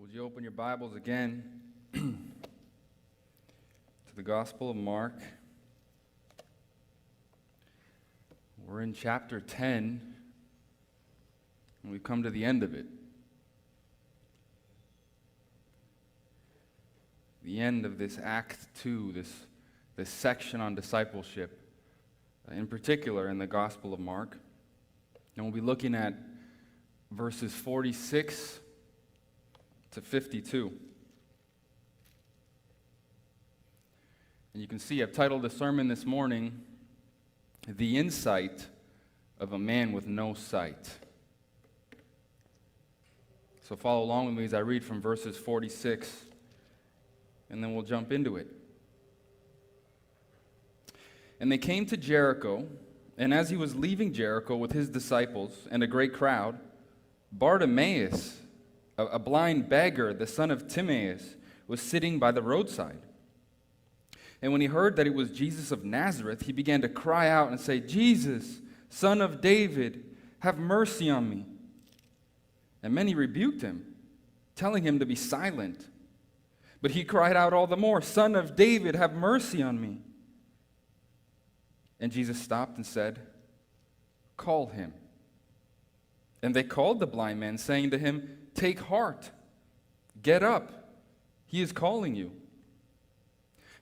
Would you open your Bibles again to the Gospel of Mark? We're in chapter 10, and we've come to the end of it. The end of this Act 2, this section on discipleship, in particular in the Gospel of Mark. And we'll be looking at verses 46 to 52. And you can see I've titled the sermon this morning, The Insight of a Man with No Sight. So follow along with me as I read from verses 46, and then we'll jump into it. And they came to Jericho, and as he was leaving Jericho with his disciples and a great crowd, Bartimaeus, a blind beggar, the son of Timaeus, was sitting by the roadside. And when he heard that it was Jesus of Nazareth, he began to cry out and say, "Jesus, Son of David, have mercy on me." And many rebuked him, telling him to be silent. But he cried out all the more, "Son of David, have mercy on me." And Jesus stopped and said, "Call him." And they called the blind man, saying to him, "Take heart, get up, he is calling you."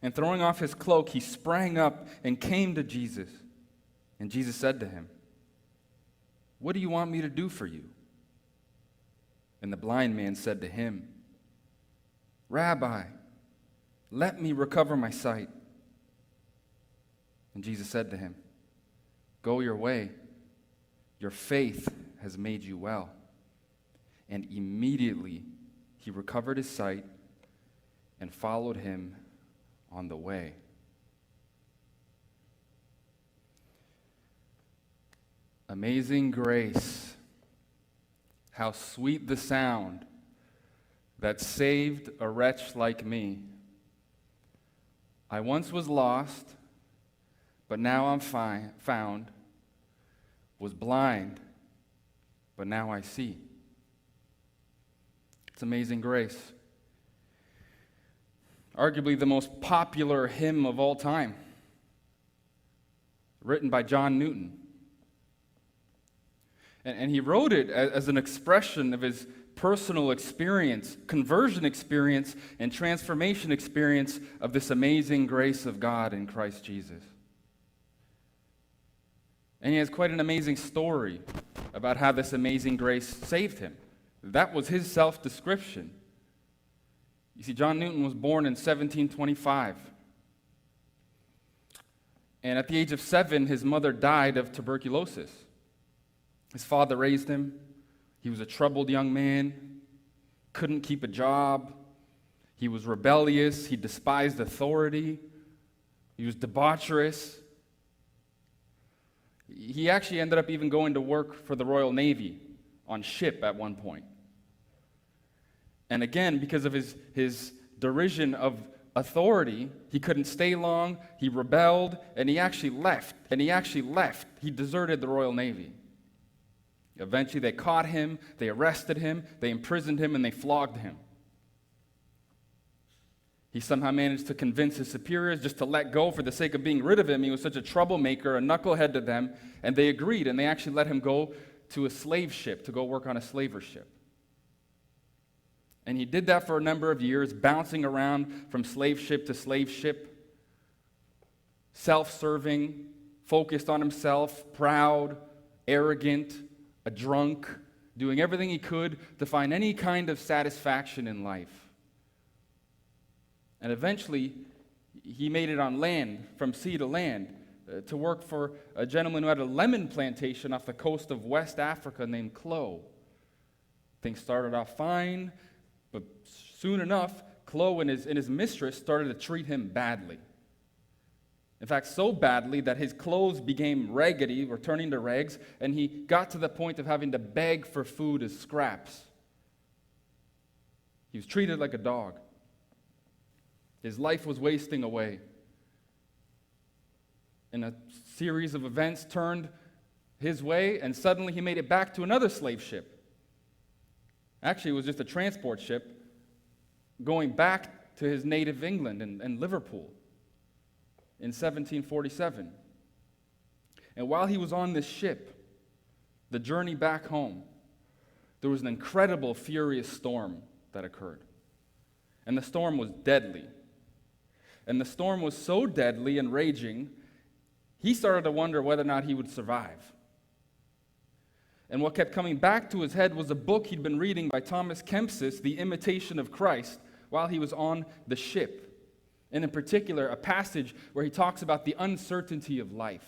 And throwing off his cloak, he sprang up and came to Jesus. And Jesus said to him, "What do you want me to do for you?" And the blind man said to him, "Rabbi, let me recover my sight." And Jesus said to him, "Go your way, your faith has made you well." And immediately he recovered his sight and followed him on the way. Amazing grace, how sweet the sound that saved a wretch like me. I once was lost, but now I'm found, was blind, but now I see. It's amazing grace. Arguably the most popular hymn of all time, written by John Newton. And he wrote it as an expression of his personal experience, conversion experience, and transformation experience of this amazing grace of God in Christ Jesus. And he has quite an amazing story about how this amazing grace saved him. That was his self-description. You see, John Newton was born in 1725. And at the age of 7, his mother died of tuberculosis. His father raised him. He was a troubled young man, couldn't keep a job. He was rebellious. He despised authority. He was debaucherous. He actually ended up even going to work for the Royal Navy on ship at one point. And again, because of his derision of authority, he couldn't stay long, he rebelled, and he actually left. He deserted the Royal Navy. Eventually they caught him, they arrested him, they imprisoned him, and they flogged him. He somehow managed to convince his superiors just to let go for the sake of being rid of him. He was such a troublemaker, a knucklehead to them, and they agreed, and they actually let him go to a slave ship, to go work on a slaver ship. And he did that for a number of years, bouncing around from slave ship to slave ship, self-serving, focused on himself, proud, arrogant, a drunk, doing everything he could to find any kind of satisfaction in life. And eventually, he made it on land, from sea to land, to work for a gentleman who had a lemon plantation off the coast of West Africa named Chloe. Things started off fine, but soon enough, Chloe and his mistress started to treat him badly. In fact, so badly that his clothes became raggedy, or turning to rags, and he got to the point of having to beg for food as scraps. He was treated like a dog. His life was wasting away. And a series of events turned his way, and suddenly he made it back to another slave ship. Actually, it was just a transport ship, going back to his native England and Liverpool in 1747. And while he was on this ship, the journey back home, there was an incredible, furious storm that occurred. And the storm was deadly. And the storm was so deadly and raging, he started to wonder whether or not he would survive. And what kept coming back to his head was a book he'd been reading by Thomas Kempis, The Imitation of Christ, while he was on the ship. And in particular, a passage where he talks about the uncertainty of life.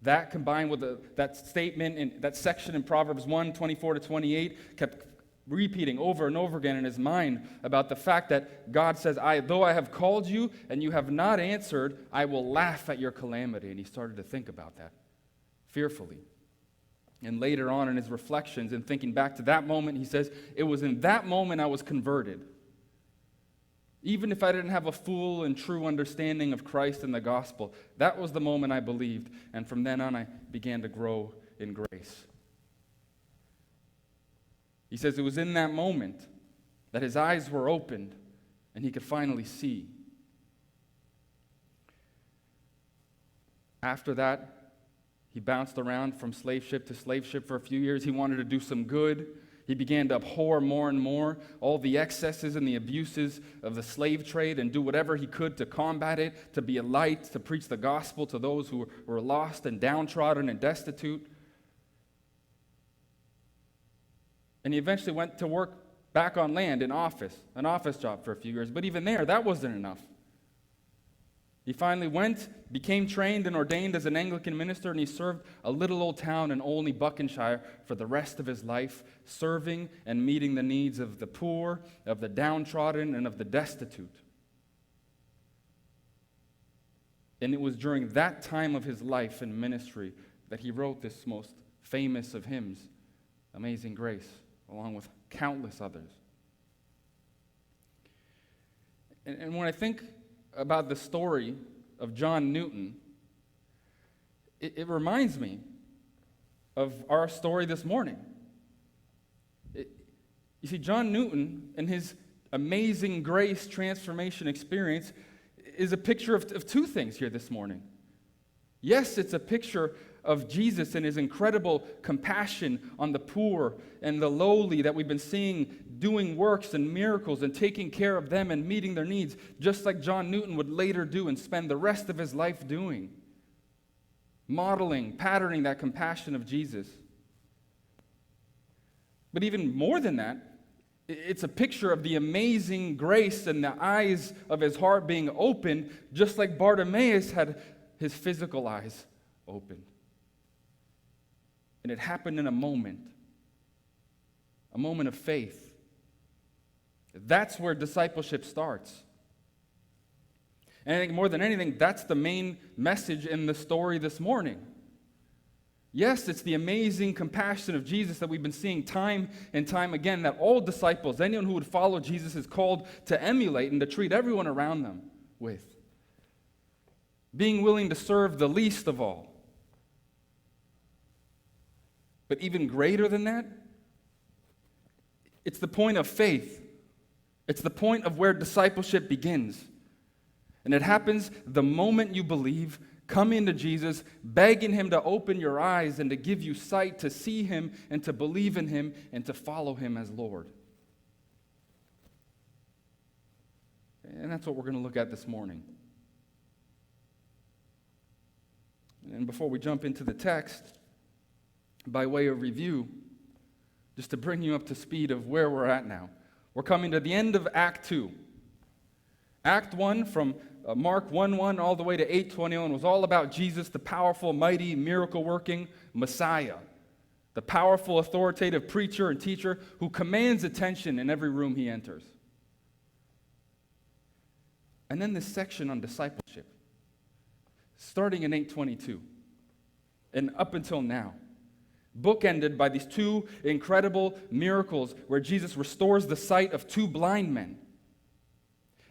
That combined with that statement in that section in Proverbs 1:24-28 kept repeating over and over again in his mind about the fact that God says, though I have called you and you have not answered, I will laugh at your calamity. And he started to think about that fearfully. And later on in his reflections and thinking back to that moment, he says, it was in that moment I was converted. Even if I didn't have a full and true understanding of Christ and the gospel, that was the moment I believed. And from then on, I began to grow in grace. He says it was in that moment that his eyes were opened and he could finally see. After that, he bounced around from slave ship to slave ship for a few years. He wanted to do some good. He began to abhor more and more all the excesses and the abuses of the slave trade and do whatever he could to combat it, to be a light, to preach the gospel to those who were lost and downtrodden and destitute. And he eventually went to work back on land in an office job for a few years. But even there, that wasn't enough. He finally went, became trained and ordained as an Anglican minister, and he served a little old town in Olney, Buckinghamshire for the rest of his life, serving and meeting the needs of the poor, of the downtrodden, and of the destitute. And it was during that time of his life and ministry that he wrote this most famous of hymns, Amazing Grace, along with countless others. And when I think about the story of John Newton, it reminds me of our story this morning. You see, John Newton and his amazing grace transformation experience is a picture of two things here this morning. Yes, it's a picture of Jesus and his incredible compassion on the poor and the lowly that we've been seeing doing works and miracles and taking care of them and meeting their needs, just like John Newton would later do and spend the rest of his life doing, modeling, patterning that compassion of Jesus. But even more than that, it's a picture of the amazing grace and the eyes of his heart being opened, just like Bartimaeus had his physical eyes opened. And it happened in a moment of faith. That's where discipleship starts. And I think more than anything, that's the main message in the story this morning. Yes, it's the amazing compassion of Jesus that we've been seeing time and time again, that all disciples, anyone who would follow Jesus, is called to emulate and to treat everyone around them with. Being willing to serve the least of all. But even greater than that, it's the point of faith. It's the point of where discipleship begins. And it happens the moment you believe, come into Jesus, begging him to open your eyes and to give you sight to see him and to believe in him and to follow him as Lord. And that's what we're going to look at this morning. And before we jump into the text, by way of review, just to bring you up to speed of where we're at now. We're coming to the end of Act 2. Act 1 from Mark 1:1 all the way to 8:21 was all about Jesus, the powerful, mighty, miracle-working Messiah, the powerful, authoritative preacher and teacher who commands attention in every room he enters. And then this section on discipleship, starting in 8:22 and up until now, bookended by these two incredible miracles where Jesus restores the sight of two blind men.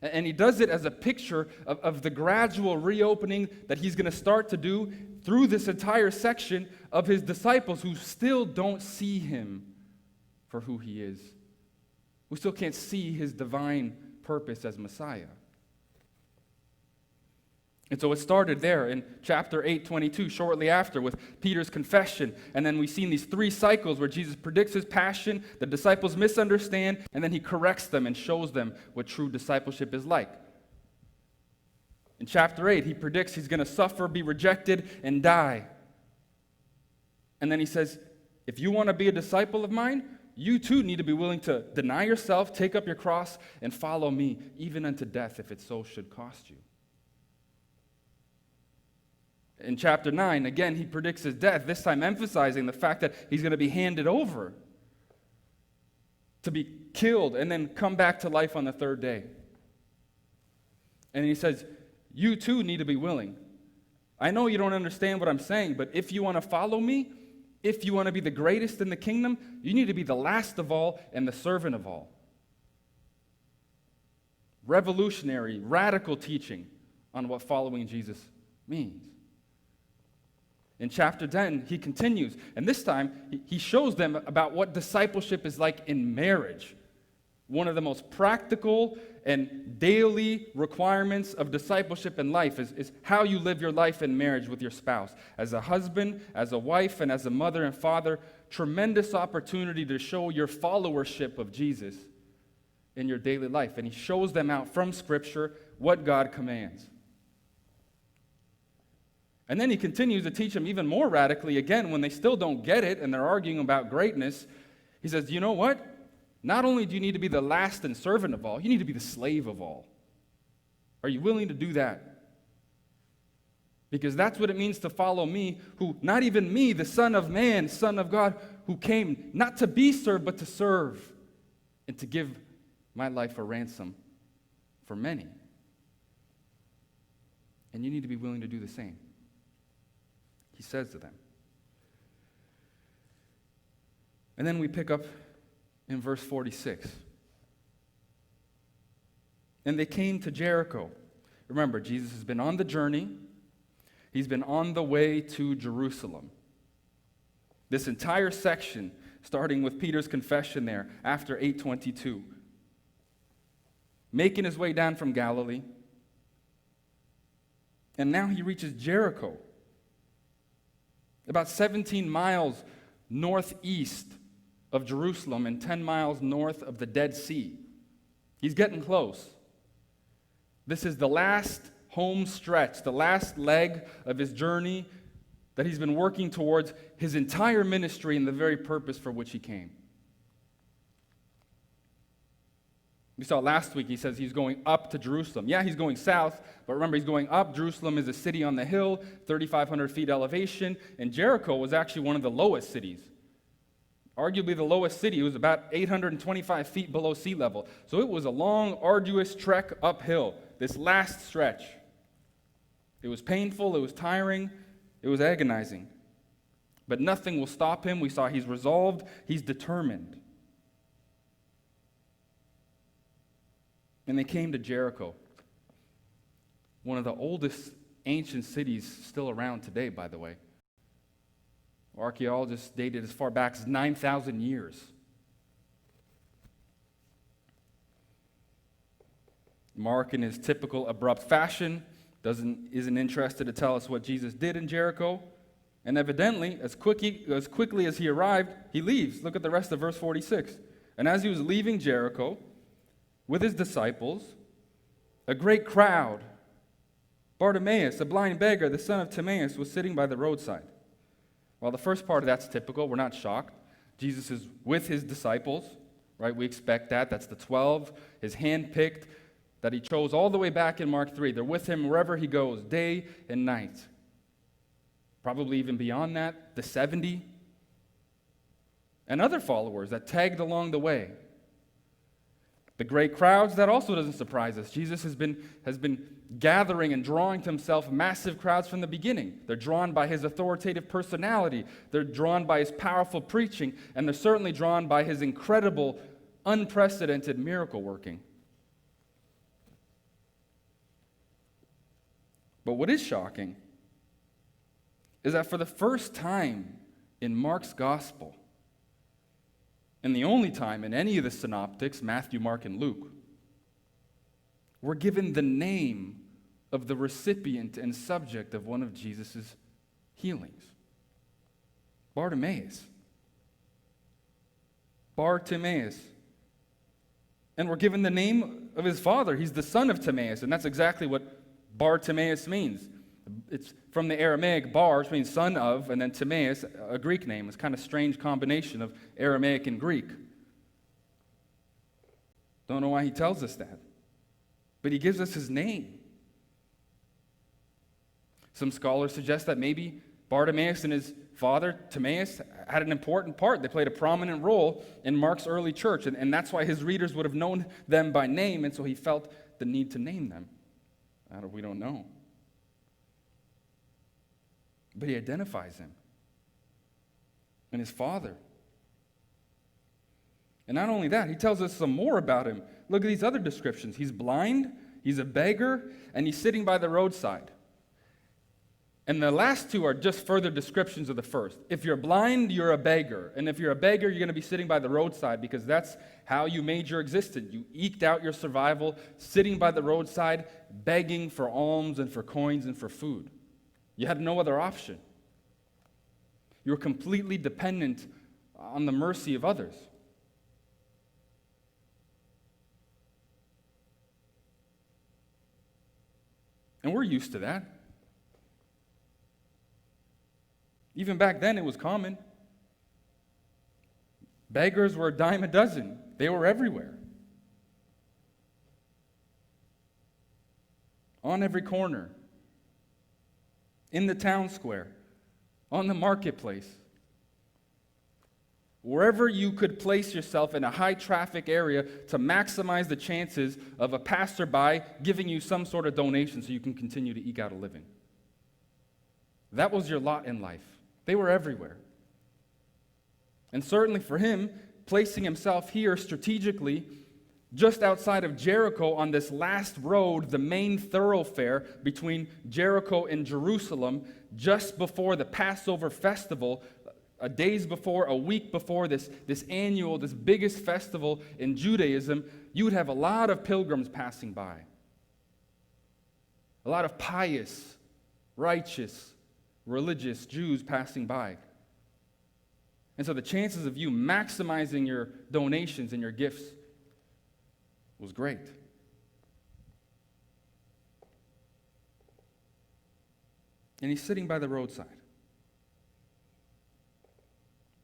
And he does it as a picture of the gradual reopening that he's going to start to do through this entire section of his disciples who still don't see him for who he is. We still can't see his divine purpose as Messiah. And so it started there in chapter 8:22, shortly after, with Peter's confession. And then we've seen these 3 cycles where Jesus predicts his passion, the disciples misunderstand, and then he corrects them and shows them what true discipleship is like. In chapter 8, he predicts he's going to suffer, be rejected, and die. And then he says, if you want to be a disciple of mine, you too need to be willing to deny yourself, take up your cross, and follow me, even unto death, if it so should cost you. In chapter 9, again, he predicts his death, this time emphasizing the fact that he's going to be handed over to be killed and then come back to life on the 3rd day. And he says, you too need to be willing. I know you don't understand what I'm saying, but if you want to follow me, if you want to be the greatest in the kingdom, you need to be the last of all and the servant of all. Revolutionary, radical teaching on what following Jesus means. In chapter 10, he continues, and this time he shows them about what discipleship is like in marriage. One of the most practical and daily requirements of discipleship in life is how you live your life in marriage with your spouse. As a husband, as a wife, and as a mother and father, tremendous opportunity to show your followership of Jesus in your daily life. And he shows them out from Scripture what God commands. And then he continues to teach them even more radically again when they still don't get it and they're arguing about greatness. He says, you know what? Not only do you need to be the last and servant of all, you need to be the slave of all. Are you willing to do that? Because that's what it means to follow me, who, not even me, the Son of Man, Son of God, who came not to be served, but to serve and to give my life a ransom for many. And you need to be willing to do the same. He says to them. And then we pick up in verse 46. And they came to Jericho. Remember, Jesus has been on the journey. He's been on the way to Jerusalem. This entire section, starting with Peter's confession there after 8:22, making his way down from Galilee. And now he reaches Jericho, about 17 miles northeast of Jerusalem and 10 miles north of the Dead Sea. He's getting close. This is the last home stretch, the last leg of his journey that he's been working towards his entire ministry and the very purpose for which he came. We saw last week, he says he's going up to Jerusalem. Yeah, he's going south, but remember, he's going up. Jerusalem is a city on the hill, 3,500 feet elevation, and Jericho was actually one of the lowest cities. Arguably the lowest city. It was about 825 feet below sea level. So it was a long, arduous trek uphill, this last stretch. It was painful, it was tiring, it was agonizing. But nothing will stop him. We saw he's resolved, he's determined. And they came to Jericho, one of the oldest ancient cities still around today, by the way. Archaeologists dated as far back as 9,000 years. Mark, in his typical abrupt fashion, isn't interested to tell us what Jesus did in Jericho. And evidently, as quickly as he arrived, he leaves. Look at the rest of verse 46. And as he was leaving Jericho with his disciples, a great crowd, Bartimaeus, a blind beggar, the son of Timaeus, was sitting by the roadside. Well, the first part of that's typical. We're not shocked. Jesus is with his disciples, right? We expect that. That's the 12, his handpicked, that he chose all the way back in Mark 3. They're with him wherever he goes, day and night. Probably even beyond that, the 70. And other followers that tagged along the way. The great crowds, that also doesn't surprise us. Jesus has been gathering and drawing to himself massive crowds from the beginning. They're drawn by his authoritative personality. They're drawn by his powerful preaching. And they're certainly drawn by his incredible, unprecedented miracle working. But what is shocking is that for the first time in Mark's gospel, and the only time in any of the synoptics, Matthew, Mark, and Luke, we're given the name of the recipient and subject of one of Jesus' healings. Bartimaeus. Bartimaeus. And we're given the name of his father. He's the son of Timaeus, and that's exactly what Bartimaeus means. It's from the Aramaic bar, which means son of, and then Timaeus, a Greek name. It's kind of a strange combination of Aramaic and Greek. Don't know why he tells us that. But he gives us his name. Some scholars suggest that maybe Bartimaeus and his father, Timaeus, had an important part. They played a prominent role in Mark's early church, and that's why his readers would have known them by name, and so he felt the need to name them. We don't know. But he identifies him and his father. And not only that, he tells us some more about him. Look at these other descriptions. He's blind, he's a beggar, and he's sitting by the roadside. And the last two are just further descriptions of the first. If you're blind, you're a beggar. And if you're a beggar, you're going to be sitting by the roadside because that's how you made your existence. You eked out your survival sitting by the roadside, begging for alms and for coins and for food. You had no other option. You were completely dependent on the mercy of others. And we're used to that. Even back then, it was common. Beggars were a dime a dozen. They were everywhere. On every corner. In the town square. On the marketplace. Wherever you could place yourself in a high-traffic area to maximize the chances of a passerby giving you some sort of donation so you can continue to eke out a living. That was your lot in life. They were everywhere. And certainly for him, placing himself here strategically, just outside of Jericho on this last road, the main thoroughfare between Jericho and Jerusalem, just before the Passover festival, a week before this annual, this biggest festival in Judaism, you would have a lot of pilgrims passing by. A lot of pious, righteous, religious Jews passing by. And so the chances of you maximizing your donations and your gifts was great. And he's sitting by the roadside.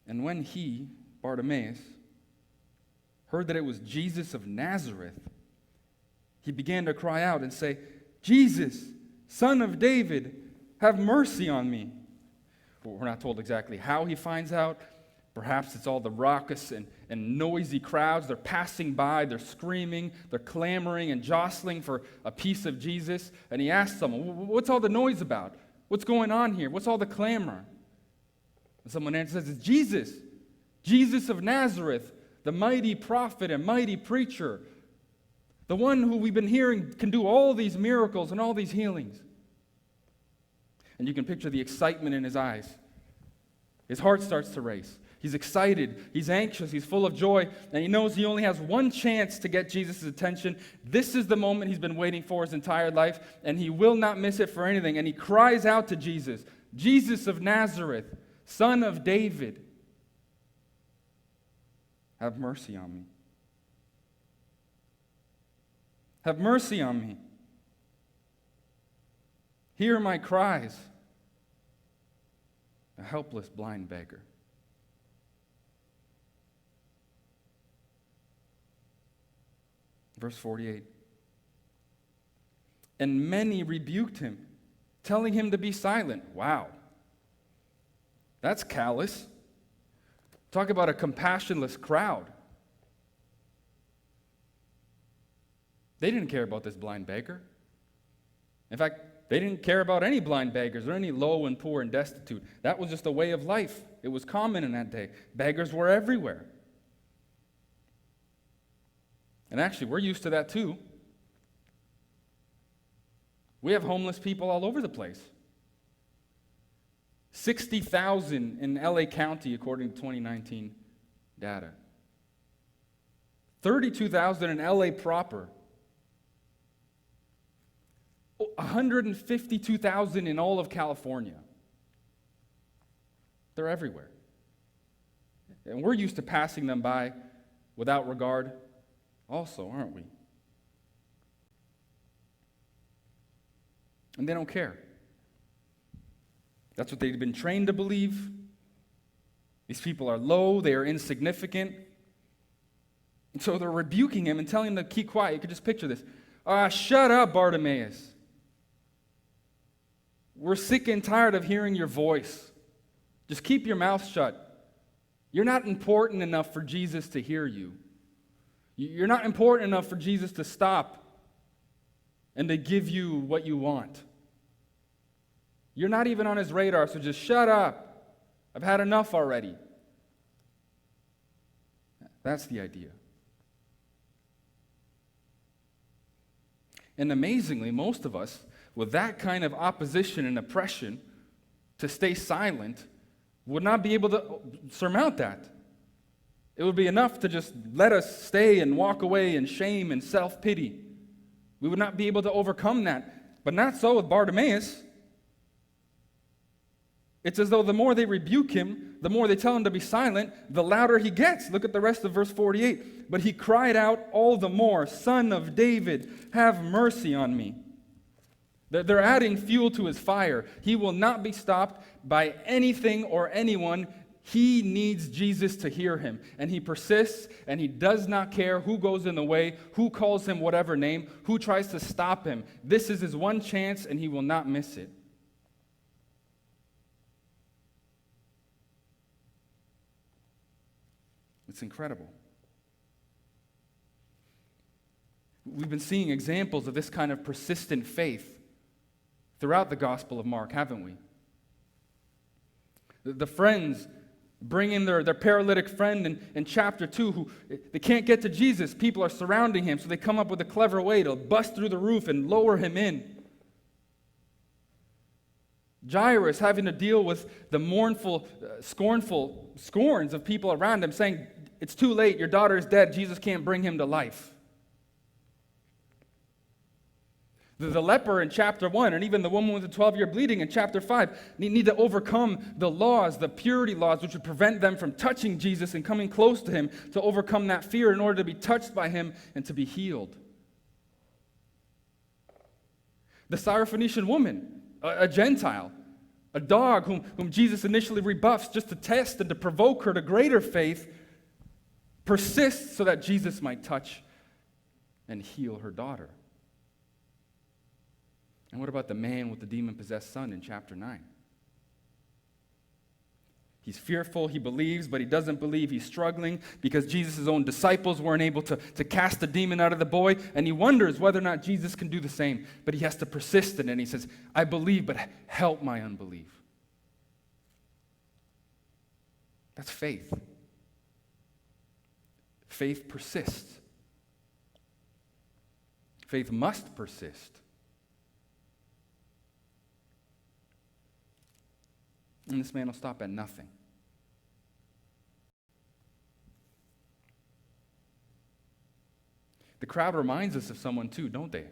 And when he, Bartimaeus, heard that it was Jesus of Nazareth, he began to cry out and say, "Jesus, Son of David, have mercy on me." Well, we're not told exactly how he finds out. Perhaps it's all the raucous and noisy crowds. They're passing by, they're screaming, they're clamoring and jostling for a piece of Jesus. And he asks someone, "What's all the noise about? What's going on here? What's all the clamor?" And someone answers, "It's Jesus, Jesus of Nazareth, the mighty prophet and mighty preacher, the one who we've been hearing can do all these miracles and all these healings." And you can picture the excitement in his eyes. His heart starts to race. He's excited, he's anxious, he's full of joy, and he knows he only has one chance to get Jesus' attention. This is the moment he's been waiting for his entire life, and he will not miss it for anything. And he cries out to Jesus, "Jesus of Nazareth, Son of David, have mercy on me. Have mercy on me. Hear my cries." A helpless blind beggar. Verse 48. And many rebuked him, telling him to be silent. Wow. That's callous. Talk about a compassionless crowd. They didn't care about this blind beggar. In fact, they didn't care about any blind beggars or any low and poor and destitute. That was just a way of life. It was common in that day. Beggars were everywhere. And actually, we're used to that too. We have homeless people all over the place. 60,000 in LA County, according to 2019 data. 32,000 in LA proper. 152,000 in all of California. They're everywhere. And we're used to passing them by without regard also, aren't we? And they don't care. That's what they've been trained to believe. These people are low, they are insignificant. And so they're rebuking him and telling him to keep quiet. You could just picture this. Shut up, Bartimaeus. We're sick and tired of hearing your voice. Just keep your mouth shut. You're not important enough for Jesus to hear you. You're not important enough for Jesus to stop and to give you what you want. You're not even on his radar, so just shut up. I've had enough already. That's the idea. And amazingly, most of us, with that kind of opposition and oppression, to stay silent, would not be able to surmount that. It would be enough to just let us stay and walk away in shame and self-pity. We would not be able to overcome that. But not so with Bartimaeus. It's as though the more they rebuke him, the more they tell him to be silent, the louder he gets. Look at the rest of verse 48. But he cried out all the more, "Son of David, have mercy on me." They're adding fuel to his fire. He will not be stopped by anything or anyone. He needs Jesus to hear him. And he persists, and he does not care who goes in the way, who calls him whatever name, who tries to stop him. This is his one chance, and he will not miss it. It's incredible. We've been seeing examples of this kind of persistent faith throughout the Gospel of Mark, haven't we? The friends bring in their paralytic friend in chapter 2 who they can't get to Jesus. People are surrounding him, so they come up with a clever way to bust through the roof and lower him in. Jairus having to deal with the mournful, scornful scorns of people around him saying, "It's too late, your daughter is dead, Jesus can't bring him to life." The leper in chapter 1, and even the woman with the 12-year bleeding in chapter 5, need to overcome the laws, the purity laws, which would prevent them from touching Jesus and coming close to him, to overcome that fear in order to be touched by him and to be healed. The Syrophoenician woman, a Gentile, a dog whom Jesus initially rebuffs just to test and to provoke her to greater faith, persists so that Jesus might touch and heal her daughter. And what about the man with the demon-possessed son in chapter 9? He's fearful, he believes, but he doesn't believe. He's struggling because Jesus' own disciples weren't able to cast the demon out of the boy, and he wonders whether or not Jesus can do the same. But he has to persist in it, and he says, "I believe, but help my unbelief." That's faith. Faith persists. Faith must persist. And this man will stop at nothing. The crowd reminds us of someone too, don't they?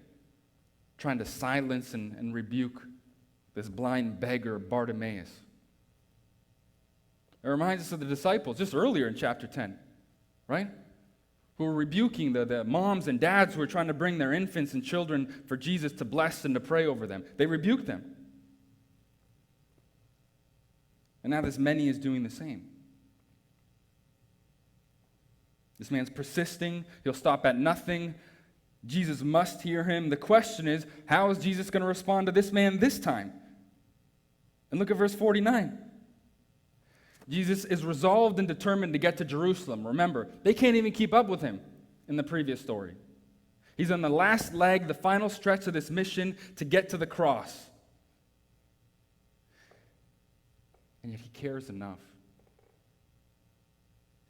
Trying to silence and rebuke this blind beggar, Bartimaeus. It reminds us of the disciples just earlier in chapter 10, right? Who were rebuking the moms and dads who were trying to bring their infants and children for Jesus to bless and to pray over them. They rebuked them. And now this many is doing the same. This man's persisting. He'll stop at nothing. Jesus must hear him. The question is, how is Jesus going to respond to this man this time? And look at verse 49. Jesus is resolved and determined to get to Jerusalem. Remember, they can't even keep up with him in the previous story. He's on the last leg, the final stretch of this mission to get to the cross. And yet he cares enough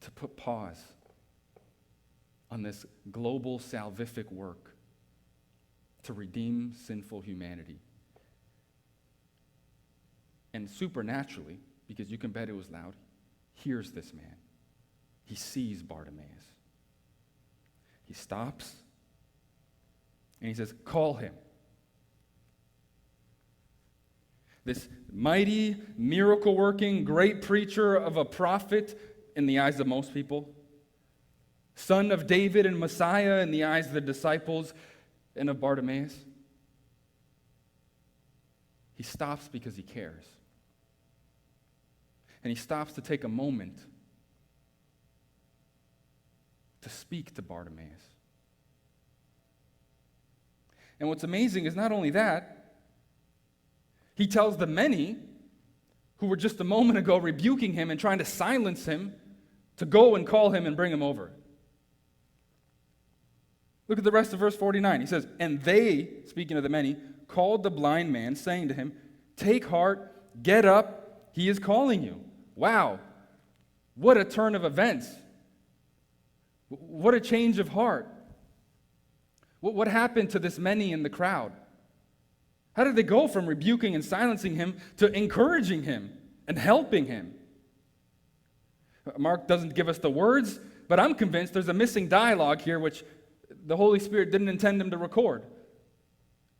to put pause on this global salvific work to redeem sinful humanity. And supernaturally, because you can bet it was loud, hears this man. He sees Bartimaeus. He stops, and he says, call him. This mighty, miracle-working, great preacher of a prophet in the eyes of most people, son of David and Messiah in the eyes of the disciples and of Bartimaeus. He stops because he cares. And he stops to take a moment to speak to Bartimaeus. And what's amazing is not only that, he tells the many who were just a moment ago rebuking him and trying to silence him to go and call him and bring him over. Look at the rest of verse 49. He says, and they, speaking of the many, called the blind man, saying to him, take heart, get up, he is calling you. Wow, what a turn of events. What a change of heart. What happened to this many in the crowd? How did they go from rebuking and silencing him to encouraging him and helping him? Mark doesn't give us the words, but I'm convinced there's a missing dialogue here which the Holy Spirit didn't intend him to record.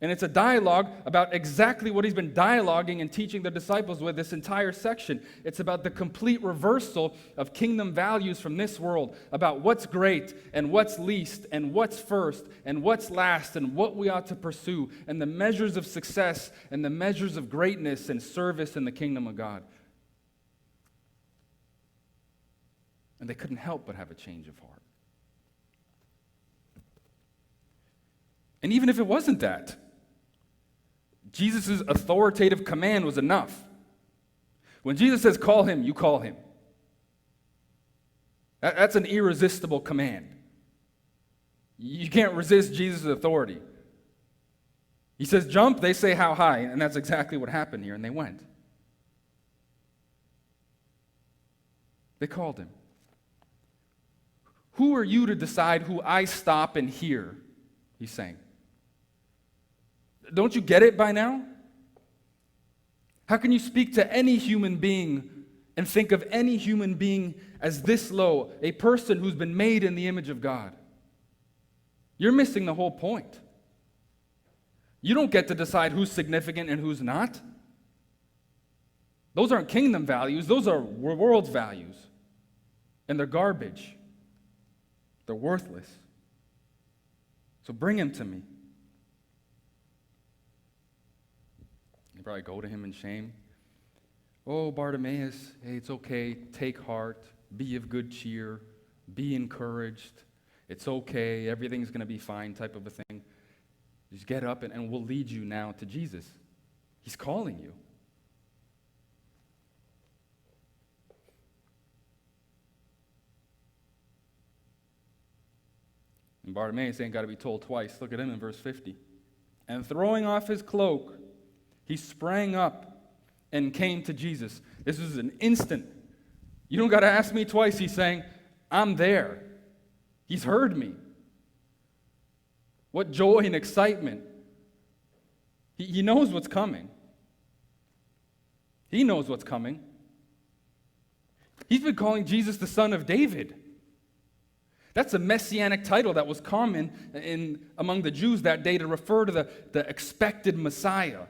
And it's a dialogue about exactly what he's been dialoguing and teaching the disciples with this entire section. It's about the complete reversal of kingdom values from this world, about what's great and what's least and what's first and what's last and what we ought to pursue and the measures of success and the measures of greatness and service in the kingdom of God. And they couldn't help but have a change of heart. And even if it wasn't that, Jesus' authoritative command was enough. When Jesus says, call him, you call him. That's an irresistible command. You can't resist Jesus' authority. He says, jump, they say, how high? And that's exactly what happened here, and they went. They called him. Who are you to decide who I stop and hear? He's saying. Don't you get it by now? How can you speak to any human being and think of any human being as this low, a person who's been made in the image of God? You're missing the whole point. You don't get to decide who's significant and who's not. Those aren't kingdom values, those are world's values. And they're garbage. They're worthless. So bring him to me. You probably go to him in shame. Oh, Bartimaeus, hey, it's okay. Take heart. Be of good cheer. Be encouraged. It's okay. Everything's going to be fine type of a thing. Just get up and we'll lead you now to Jesus. He's calling you. And Bartimaeus ain't got to be told twice. Look at him in verse 50. And throwing off his cloak, he sprang up and came to Jesus. This was an instant. You don't got to ask me twice. He's saying, I'm there. He's heard me. What joy and excitement. He knows what's coming. He knows what's coming. He's been calling Jesus the Son of David. That's a messianic title that was common among the Jews that day to refer to the expected Messiah.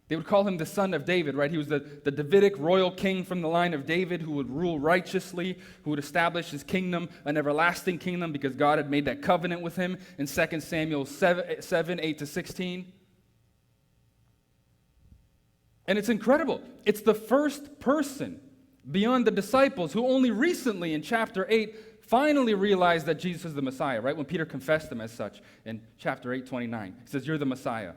They would call him the Son of David, right? He was the Davidic royal king from the line of David who would rule righteously, who would establish his kingdom, an everlasting kingdom, because God had made that covenant with him in 2 Samuel 7, 8 to 16. And it's incredible. It's the first person beyond the disciples who only recently in chapter 8 finally realized that Jesus is the Messiah, right? When Peter confessed him as such in chapter 8:29. He says, you're the Messiah.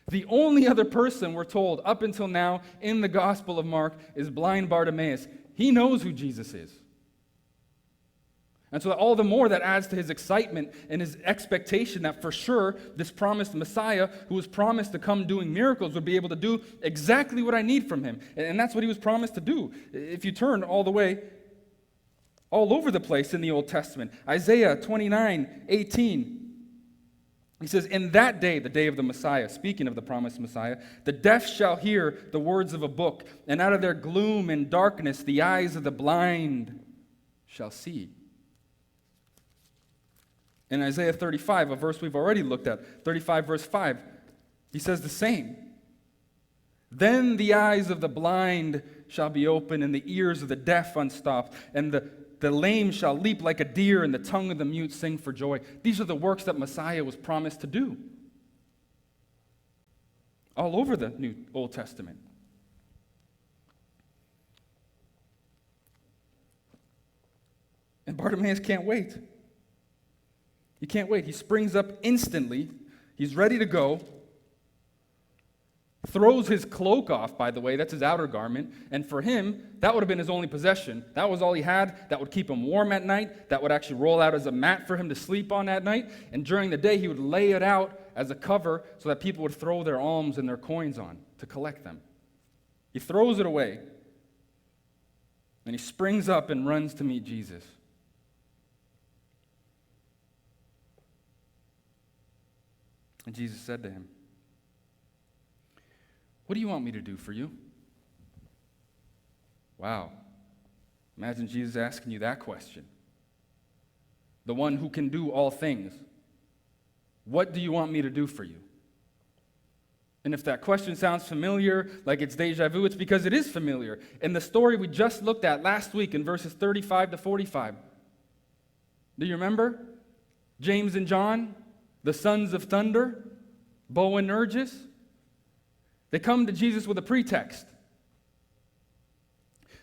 The only other person we're told up until now in the Gospel of Mark is blind Bartimaeus. He knows who Jesus is. And so all the more that adds to his excitement and his expectation that for sure this promised Messiah who was promised to come doing miracles would be able to do exactly what I need from him. And that's what he was promised to do. If you turn all the way, all over the place in the Old Testament, Isaiah 29:18. He says, in that day, the day of the Messiah, speaking of the promised Messiah, the deaf shall hear the words of a book, and out of their gloom and darkness the eyes of the blind shall see. In Isaiah 35, a verse we've already looked at, 35 verse 5, he says the same. Then the eyes of the blind shall be opened, and the ears of the deaf unstopped, and the lame shall leap like a deer, and the tongue of the mute sing for joy. These are the works that Messiah was promised to do. All over the New Old Testament. And Bartimaeus can't wait. He can't wait. He springs up instantly. He's ready to go. Throws his cloak off, by the way. That's his outer garment. And for him, that would have been his only possession. That was all he had. That would keep him warm at night. That would actually roll out as a mat for him to sleep on at night. And during the day, he would lay it out as a cover so that people would throw their alms and their coins on to collect them. He throws it away. And he springs up and runs to meet Jesus. And Jesus said to him, "What do you want me to do for you?" Wow. Imagine Jesus asking you that question. The one who can do all things. What do you want me to do for you? And if that question sounds familiar, like it's deja vu, it's because it is familiar. In the story we just looked at last week in verses 35 to 45. Do you remember? James and John, the sons of thunder, Boanerges. They come to Jesus with a pretext.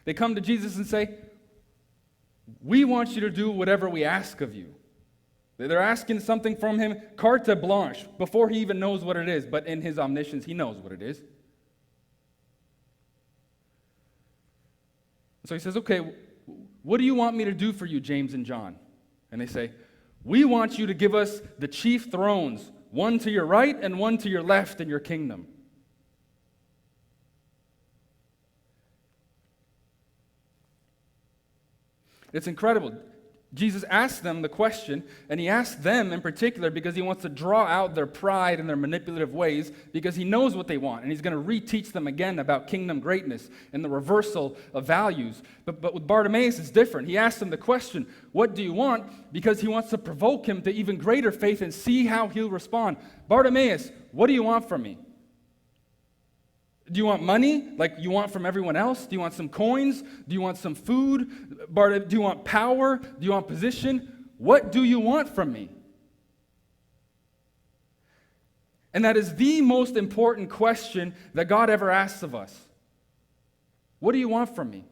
They come to Jesus and say, "We want you to do whatever we ask of you." They're asking something from him, carte blanche, before he even knows what it is, but in his omniscience, he knows what it is. So he says, "Okay, what do you want me to do for you, James and John?" And they say, "We want you to give us the chief thrones, one to your right and one to your left in your kingdom." It's incredible. Jesus asked them the question, and he asked them in particular because he wants to draw out their pride and their manipulative ways, because he knows what they want, and he's going to reteach them again about kingdom greatness and the reversal of values. But with Bartimaeus, it's different. He asked him the question, "What do you want?" because he wants to provoke him to even greater faith and see how he'll respond. "Bartimaeus, what do you want from me? Do you want money like you want from everyone else? Do you want some coins? Do you want some food? Do you want power? Do you want position? What do you want from me?" And that is the most important question that God ever asks of us. What do you want from me?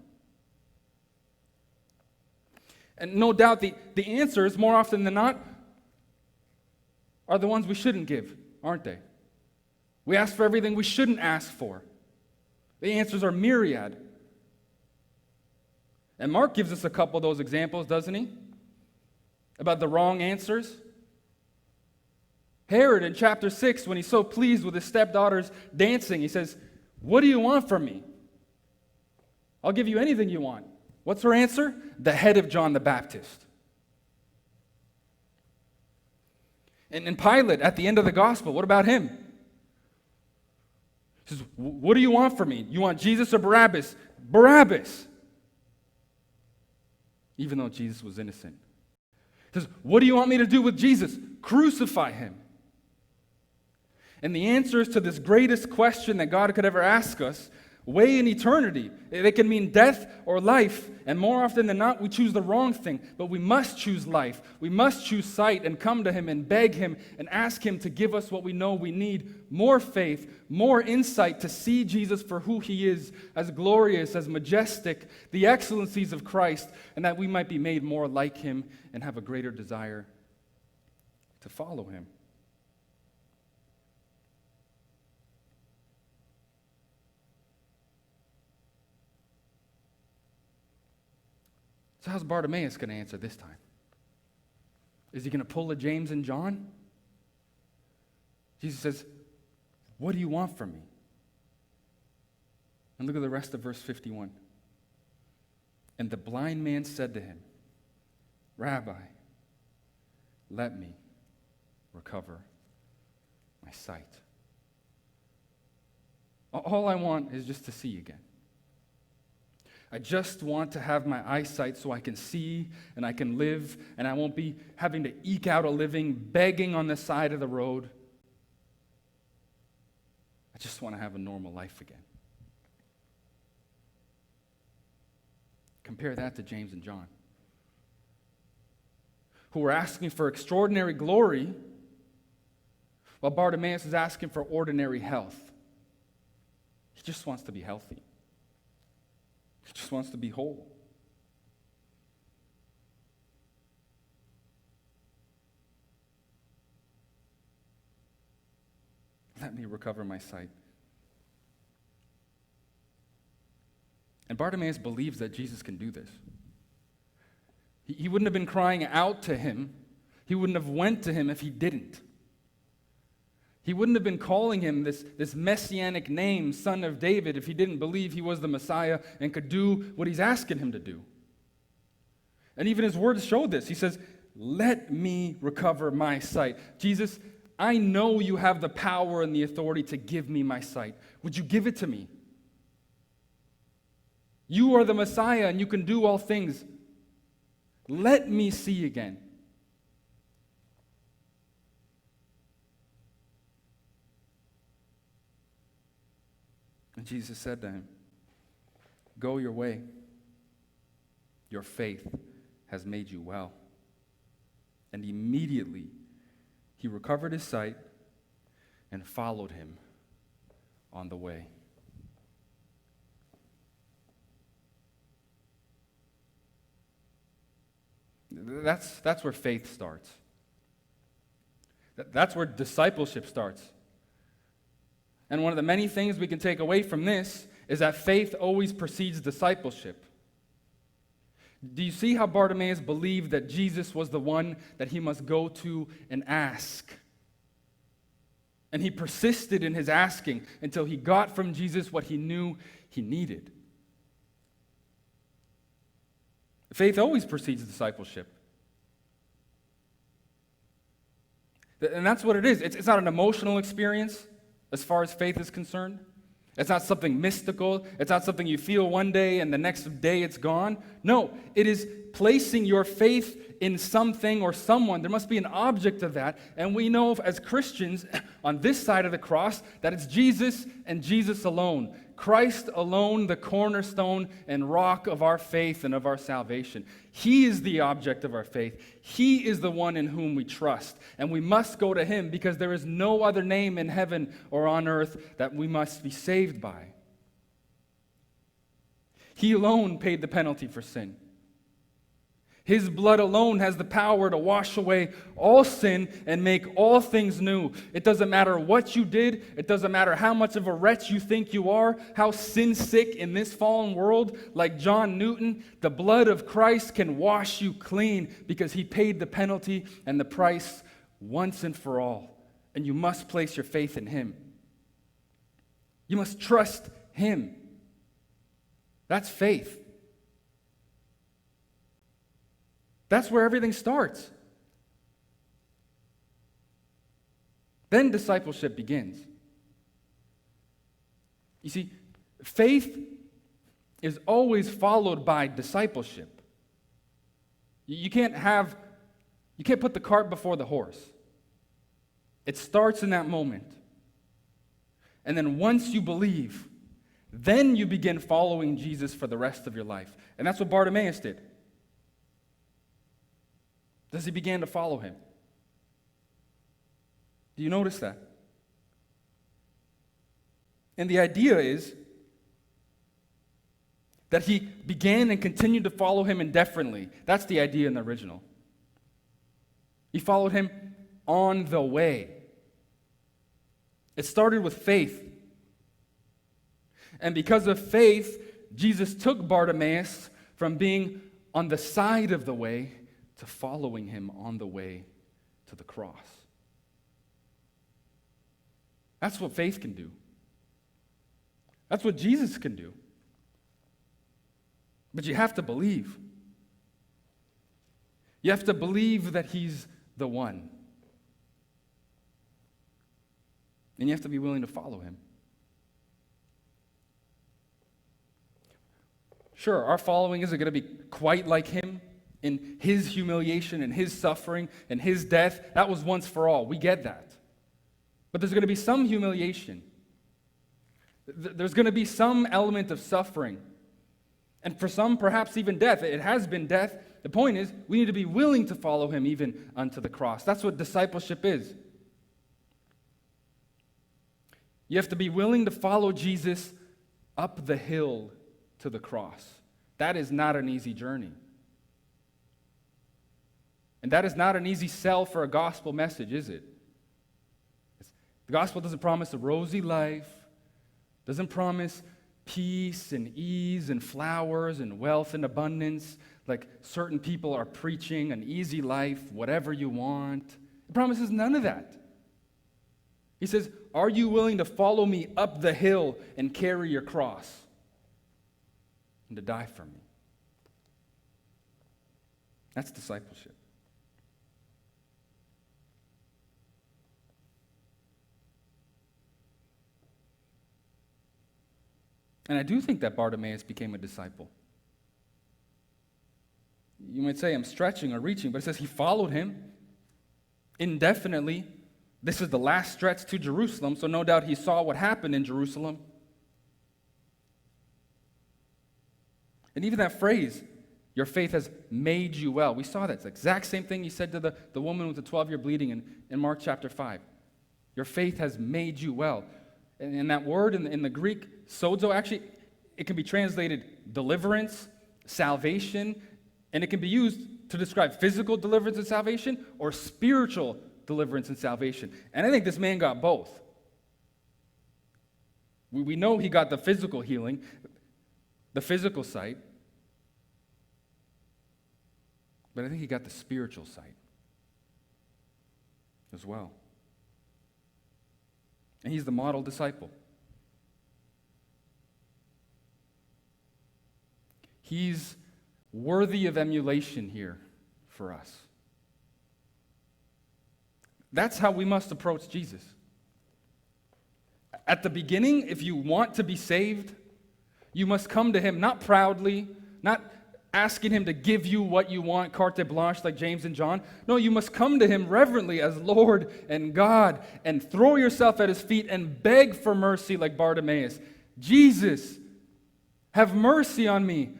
And no doubt the answers, more often than not, are the ones we shouldn't give, aren't they? We ask for everything we shouldn't ask for. The answers are myriad. And Mark gives us a couple of those examples, doesn't he? About the wrong answers. Herod in chapter 6, when he's so pleased with his stepdaughter's dancing, he says, "What do you want from me? I'll give you anything you want." What's her answer? The head of John the Baptist. And Pilate, at the end of the gospel, what about him? He says, "What do you want from me? You want Jesus or Barabbas?" Barabbas. Even though Jesus was innocent. He says, "What do you want me to do with Jesus?" Crucify him. And the answers to this greatest question that God could ever ask us weigh in eternity. They can mean death or life, and more often than not, we choose the wrong thing. But we must choose life. We must choose sight and come to him and beg him and ask him to give us what we know we need: more faith, more insight to see Jesus for who he is, as glorious, as majestic, the excellencies of Christ, and that we might be made more like him and have a greater desire to follow him. So how's Bartimaeus going to answer this time? Is he going to pull a James and John? Jesus says, "What do you want from me?" And look at the rest of verse 51. And the blind man said to him, "Rabbi, let me recover my sight." All I want is just to see again. I just want to have my eyesight so I can see and I can live, and I won't be having to eke out a living begging on the side of the road. I just want to have a normal life again. Compare that to James and John, who were asking for extraordinary glory, while Bartimaeus is asking for ordinary health. He just wants to be healthy. He just wants to be whole. Let me recover my sight. And Bartimaeus believes that Jesus can do this. He wouldn't have been crying out to him. He wouldn't have went to him if he didn't. He wouldn't have been calling him this messianic name, Son of David, if he didn't believe he was the Messiah and could do what he's asking him to do. And even his words show this. He says, let me recover my sight. Jesus, I know you have the power and the authority to give me my sight. Would you give it to me? You are the Messiah and you can do all things. Let me see again. And Jesus said to him, go your way. Your faith has made you well. And immediately he recovered his sight and followed him on the way. That's where faith starts. That's where discipleship starts. And one of the many things we can take away from this is that faith always precedes discipleship. Do you see how Bartimaeus believed that Jesus was the one that he must go to and ask? And he persisted in his asking until he got from Jesus what he knew he needed. Faith always precedes discipleship. And that's what it is. It's not an emotional experience as far as faith is concerned. It's not something mystical. It's not something you feel one day and the next day it's gone. No, it is placing your faith in something or someone. There must be an object of that. And we know as Christians on this side of the cross that it's Jesus and Jesus alone. Christ alone, the cornerstone and rock of our faith and of our salvation. He is the object of our faith. He is the one in whom we trust. And we must go to him because there is no other name in heaven or on earth that we must be saved by. He alone paid the penalty for sin. His blood alone has the power to wash away all sin and make all things new. It doesn't matter what you did. It doesn't matter how much of a wretch you think you are, how sin-sick in this fallen world, like John Newton, the blood of Christ can wash you clean because he paid the penalty and the price once and for all. And you must place your faith in him. You must trust him. That's faith. That's where everything starts. Then discipleship begins. You see, faith is always followed by discipleship. You can't put the cart before the horse. It starts in that moment. And then once you believe, then you begin following Jesus for the rest of your life. And that's what Bartimaeus did. As he began to follow him. Do you notice that? And the idea is that he began and continued to follow him indefinitely. That's the idea in the original. He followed him on the way. It started with faith. And because of faith, Jesus took Bartimaeus from being on the side of the way to following him on the way to the cross. That's what faith can do. That's what Jesus can do. But you have to believe. You have to believe that he's the one. And you have to be willing to follow him. Sure, our following isn't going to be quite like him in his humiliation and his suffering and his death. That was once for all. We get that. But there's going to be some humiliation. There's going to be some element of suffering. And for some, perhaps even death. It has been death. The point is, we need to be willing to follow him even unto the cross. That's what discipleship is. You have to be willing to follow Jesus up the hill to the cross. That is not an easy journey. And that is not an easy sell for a gospel message, is it? The gospel doesn't promise a rosy life, doesn't promise peace and ease and flowers and wealth and abundance, like certain people are preaching an easy life, whatever you want. It promises none of that. He says, are you willing to follow me up the hill and carry your cross and to die for me? That's discipleship. And I do think that Bartimaeus became a disciple. You might say I'm stretching or reaching, but it says he followed him indefinitely. This is the last stretch to Jerusalem, so no doubt he saw what happened in Jerusalem. And even that phrase, your faith has made you well. We saw that. It's the exact same thing he said to the woman with the 12-year bleeding in Mark chapter 5. Your faith has made you well. And that word in the Greek, sozo, actually, it can be translated deliverance, salvation, and it can be used to describe physical deliverance and salvation or spiritual deliverance and salvation. And I think this man got both. We know he got the physical healing, the physical sight, but I think he got the spiritual sight as well. And he's the model disciple. He's worthy of emulation here for us. That's how we must approach Jesus. At the beginning, if you want to be saved, you must come to him not proudly, not asking him to give you what you want, carte blanche, like James and John. No, you must come to him reverently as Lord and God and throw yourself at his feet and beg for mercy like Bartimaeus. Jesus, have mercy on me.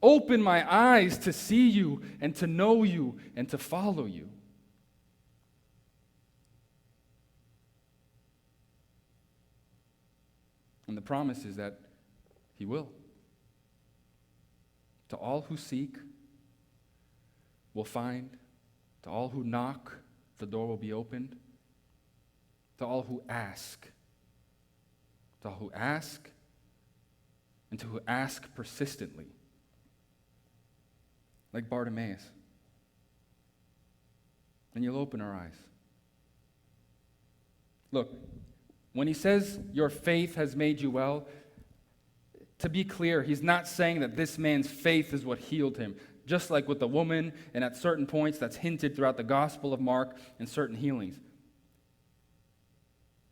Open my eyes to see you and to know you and to follow you. And the promise is that he will. To all who seek will find. To all who knock, the door will be opened. To all who ask. To all who ask, and to who ask persistently. Like Bartimaeus. And you'll open our eyes. Look, when he says your faith has made you well, to be clear, he's not saying that this man's faith is what healed him. Just like with the woman, and at certain points that's hinted throughout the Gospel of Mark and certain healings.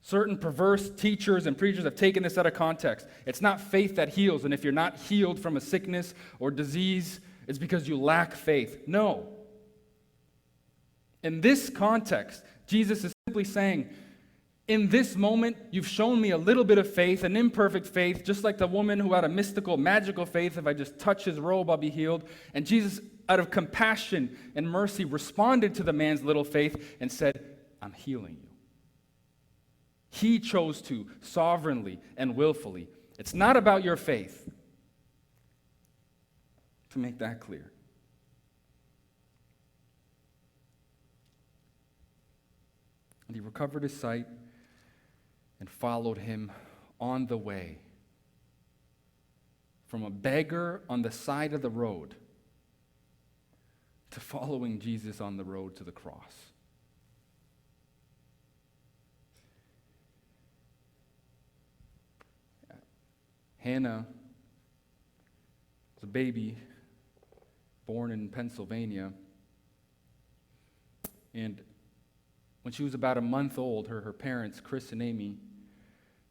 Certain perverse teachers and preachers have taken this out of context. It's not faith that heals, and if you're not healed from a sickness or disease, it's because you lack faith. No. In this context, Jesus is simply saying, in this moment, you've shown me a little bit of faith, an imperfect faith, just like the woman who had a mystical, magical faith. If I just touch his robe, I'll be healed. And Jesus, out of compassion and mercy, responded to the man's little faith and said, I'm healing you. He chose to sovereignly and willfully. It's not about your faith. To make that clear. And he recovered his sight and followed him on the way. From a beggar on the side of the road to following Jesus on the road to the cross. Hannah was a baby born in Pennsylvania, and when she was about a month old, her parents, Chris and Amy,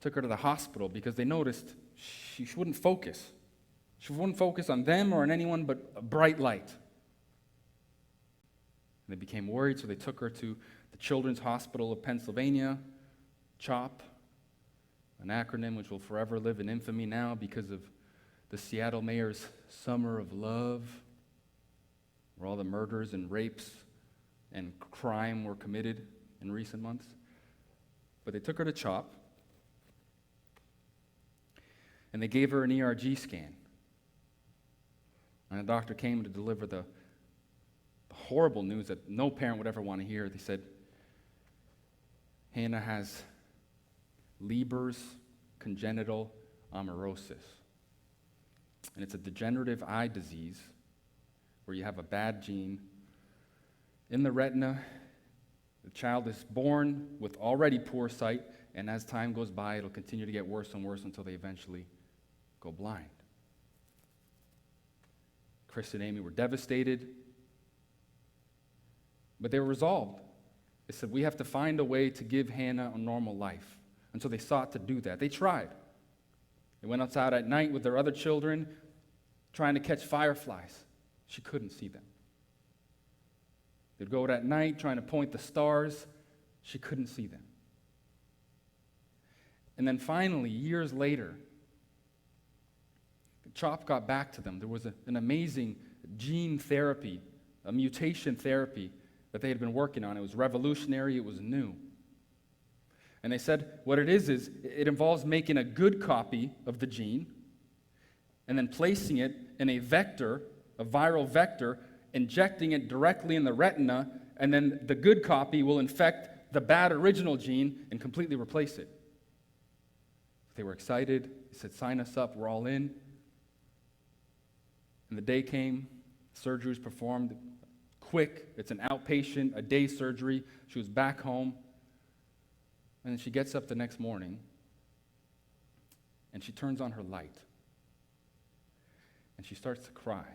took her to the hospital because they noticed she wouldn't focus. She wouldn't focus on them or on anyone but a bright light. And they became worried, so they took her to the Children's Hospital of Pennsylvania, CHOP, an acronym which will forever live in infamy now because of the Seattle mayor's Summer of Love, where all the murders and rapes and crime were committed in recent months. But they took her to CHOP, and they gave her an ERG scan. And a doctor came to deliver the horrible news that no parent would ever want to hear. They said, Hannah has Leber's congenital amaurosis. And it's a degenerative eye disease where you have a bad gene in the retina. The child is born with already poor sight, and as time goes by, it'll continue to get worse and worse until they eventually go blind. Chris and Amy were devastated, but they were resolved. They said, we have to find a way to give Hannah a normal life. And so they sought to do that. They tried. They went outside at night with their other children trying to catch fireflies. She couldn't see them. They'd go out at night trying to point the stars. She couldn't see them. And then finally, years later, CHOP got back to them. There was an amazing gene therapy, a mutation therapy that they had been working on. It was revolutionary. It was new. And they said what it is it involves making a good copy of the gene and then placing it in a vector, a viral vector, injecting it directly in the retina, and then the good copy will infect the bad original gene and completely replace it. They were excited. They said, sign us up. We're all in. And the day came. Surgery was performed. Quick. It's an outpatient, a day surgery. She was back home. And then she gets up the next morning, and she turns on her light. And she starts to cry.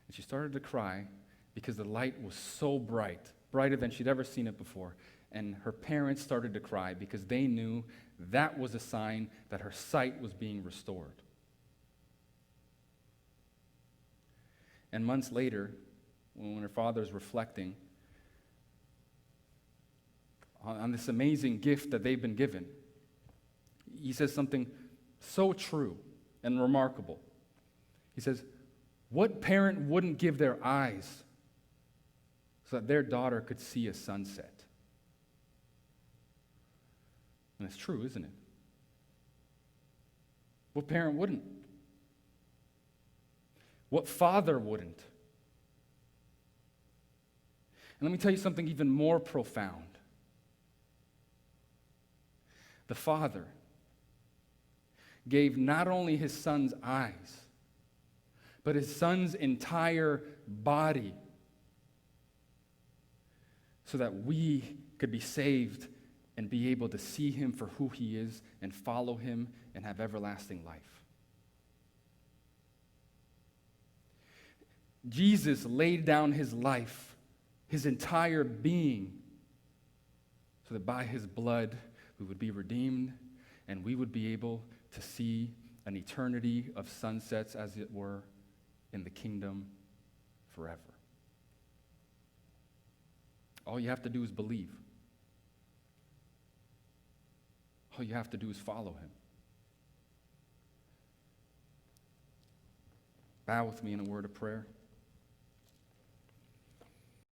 And she started to cry because the light was so bright, brighter than she'd ever seen it before. And her parents started to cry because they knew that was a sign that her sight was being restored. And months later, when her father's reflecting on this amazing gift that they've been given, he says something so true and remarkable. He says, what parent wouldn't give their eyes so that their daughter could see a sunset? And it's true, isn't it? What parent wouldn't? What father wouldn't? And let me tell you something even more profound. The Father gave not only his Son's eyes, but his Son's entire body so that we could be saved and be able to see him for who he is and follow him and have everlasting life. Jesus laid down his life, his entire being, so that by his blood we would be redeemed and we would be able to see an eternity of sunsets, as it were, in the kingdom forever. All you have to do is believe. All you have to do is follow him. Bow with me in a word of prayer.